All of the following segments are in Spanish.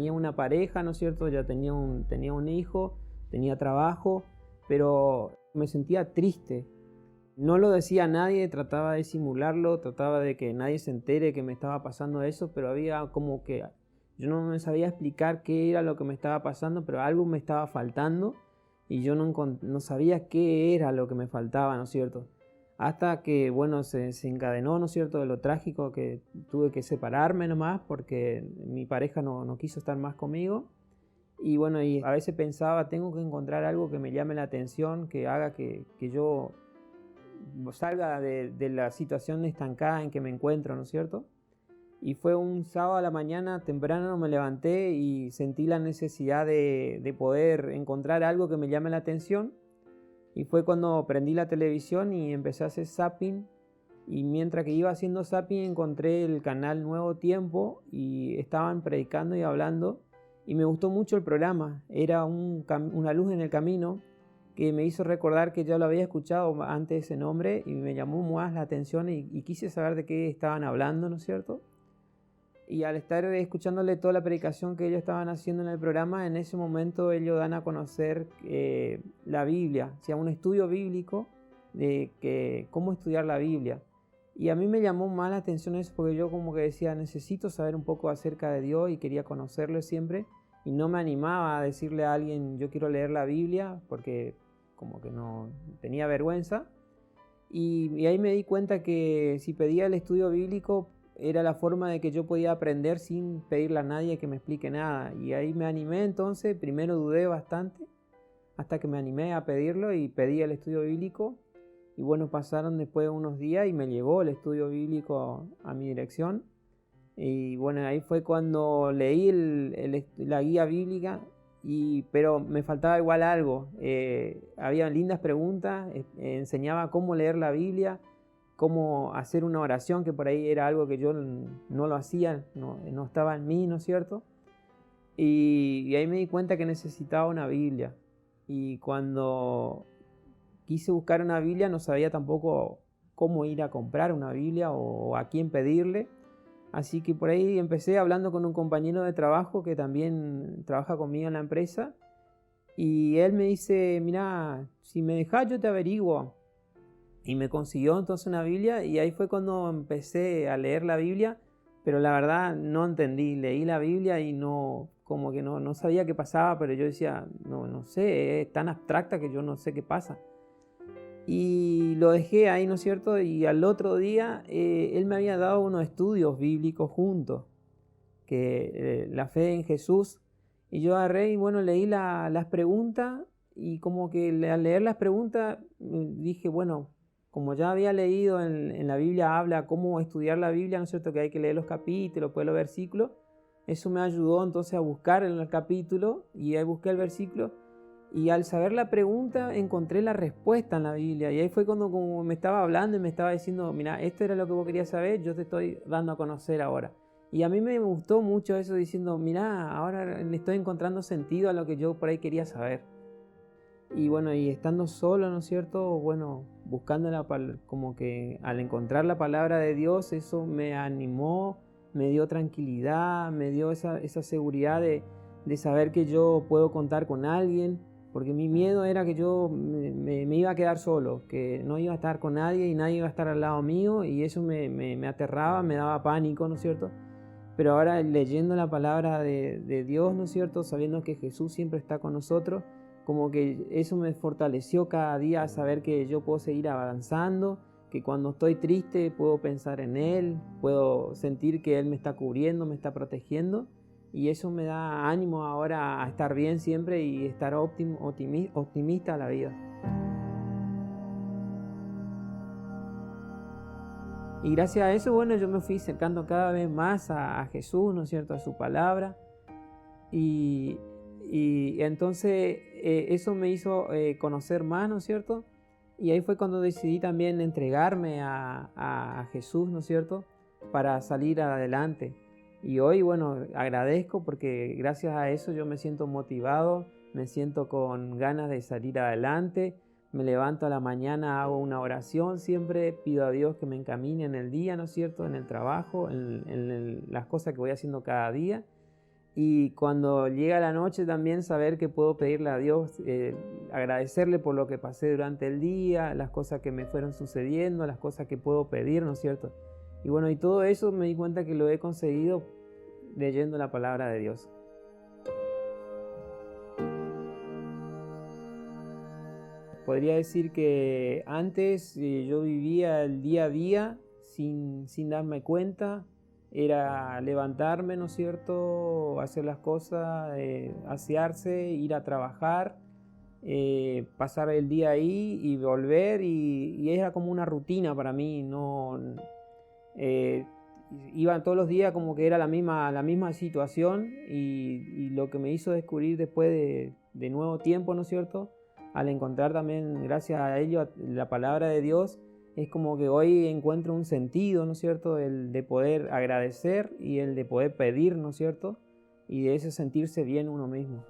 tenía una pareja, ¿no es cierto? Ya tenía un hijo, tenía trabajo, pero me sentía triste. No lo decía a nadie, trataba de simularlo, trataba de que nadie se entere que me estaba pasando eso, pero había como que yo no me sabía explicar qué era lo que me estaba pasando, pero algo me estaba faltando y yo no sabía qué era lo que me faltaba, ¿no es cierto? Hasta que, bueno, se encadenó, ¿no es cierto?, de lo trágico que tuve que separarme nomás porque mi pareja no quiso estar más conmigo. Y bueno, y a veces pensaba, tengo que encontrar algo que me llame la atención, que haga que yo salga de la situación estancada en que me encuentro, ¿no es cierto? Y fue un sábado a la mañana temprano, me levanté y sentí la necesidad de poder encontrar algo que me llame la atención. Y fue cuando prendí la televisión y empecé a hacer zapping. Y mientras que iba haciendo zapping encontré el canal Nuevo Tiempo y estaban predicando y hablando. Y me gustó mucho el programa. Era una luz en el camino que me hizo recordar que ya lo había escuchado antes ese nombre y me llamó más la atención y quise saber de qué estaban hablando, ¿no es cierto? Y al estar escuchándole toda la predicación que ellos estaban haciendo en el programa, en ese momento ellos dan a conocer la Biblia, o sea, un estudio bíblico de cómo estudiar la Biblia. Y a mí me llamó más la atención eso porque yo como que decía, necesito saber un poco acerca de Dios y quería conocerlo siempre. Y no me animaba a decirle a alguien, yo quiero leer la Biblia, porque como que no tenía vergüenza. Y ahí me di cuenta que si pedía el estudio bíblico era la forma de que yo podía aprender sin pedirle a nadie que me explique nada. Y ahí me animé entonces, primero dudé bastante, hasta que me animé a pedirlo y pedí el estudio bíblico. Y bueno, pasaron después unos días y me llegó el estudio bíblico a mi dirección. Y bueno, ahí fue cuando leí la guía bíblica, pero me faltaba igual algo. Había lindas preguntas, enseñaba cómo leer la Biblia, cómo hacer una oración, que por ahí era algo que yo no lo hacía, no estaba en mí, ¿no es cierto? Y ahí me di cuenta que necesitaba una Biblia. Y cuando quise buscar una Biblia no sabía tampoco cómo ir a comprar una Biblia o a quién pedirle. Así que por ahí empecé hablando con un compañero de trabajo que también trabaja conmigo en la empresa. Y él me dice, mira, si me dejas yo te averiguo. Y me consiguió entonces una Biblia y ahí fue cuando empecé a leer la Biblia. Pero la verdad no entendí, leí la Biblia y como que no sabía qué pasaba, pero yo decía, no sé, es tan abstracta que yo no sé qué pasa. Y lo dejé ahí, ¿no es cierto? Y al otro día él me había dado unos estudios bíblicos juntos, que la fe en Jesús. Y yo agarré y bueno, leí las preguntas y como que al leer las preguntas dije, bueno, como ya había leído en la Biblia habla cómo estudiar la Biblia, ¿no es cierto? Que hay que leer los capítulos, después los versículos. Eso me ayudó entonces a buscar en el capítulo y ahí busqué el versículo. Y al saber la pregunta encontré la respuesta en la Biblia. Y ahí fue cuando como me estaba hablando y me estaba diciendo, mira, esto era lo que vos querías saber, yo te estoy dando a conocer ahora. Y a mí me gustó mucho eso diciendo, mira, ahora le estoy encontrando sentido a lo que yo por ahí quería saber. Y bueno, y estando solo, ¿no es cierto? Bueno, buscando como que al encontrar la palabra de Dios, eso me animó, me dio tranquilidad, me dio esa seguridad de saber que yo puedo contar con alguien, porque mi miedo era que yo me iba a quedar solo, que no iba a estar con nadie y nadie iba a estar al lado mío, y eso me aterraba, me daba pánico, ¿no es cierto? Pero ahora leyendo la palabra de Dios, ¿no es cierto? Sabiendo que Jesús siempre está con nosotros, como que eso me fortaleció cada día a saber que yo puedo seguir avanzando, que cuando estoy triste puedo pensar en Él, puedo sentir que Él me está cubriendo, me está protegiendo, y eso me da ánimo ahora a estar bien siempre y estar optimista a la vida. Y gracias a eso, bueno, yo me fui acercando cada vez más a Jesús, ¿no es cierto?, a su palabra. Y entonces eso me hizo conocer más, ¿no es cierto? Y ahí fue cuando decidí también entregarme a Jesús, ¿no es cierto?, para salir adelante. Y hoy, bueno, agradezco porque gracias a eso yo me siento motivado, me siento con ganas de salir adelante. Me levanto a la mañana, hago una oración, siempre pido a Dios que me encamine en el día, ¿no es cierto?, en el trabajo, en las cosas que voy haciendo cada día. Y cuando llega la noche también saber que puedo pedirle a Dios, agradecerle por lo que pasé durante el día, las cosas que me fueron sucediendo, las cosas que puedo pedir, ¿no es cierto? Y bueno, y todo eso me di cuenta que lo he conseguido leyendo la palabra de Dios. Podría decir que antes yo vivía el día a día sin darme cuenta. Era levantarme, ¿no es cierto?, hacer las cosas, asearse, ir a trabajar, pasar el día ahí y volver, y era como una rutina para mí. No, iba todos los días como que era la misma situación, y lo que me hizo descubrir después de nuevo tiempo, ¿no es cierto?, al encontrar también, gracias a ello, la palabra de Dios, es como que hoy encuentro un sentido, ¿no es cierto?, el de poder agradecer y el de poder pedir, ¿no es cierto?, y de ese sentirse bien uno mismo.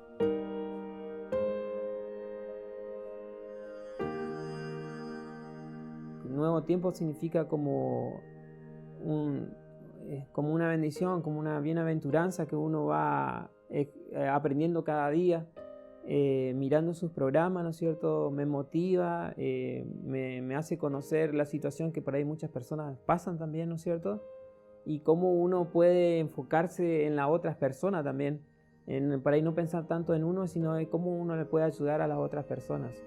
Nuevo tiempo significa como una bendición, como una bienaventuranza que uno va aprendiendo cada día. Mirando sus programas, ¿no es cierto?, me motiva, me hace conocer la situación que por ahí muchas personas pasan también, ¿no es cierto?, y cómo uno puede enfocarse en las otras personas también, por ahí no pensar tanto en uno, sino en cómo uno le puede ayudar a las otras personas.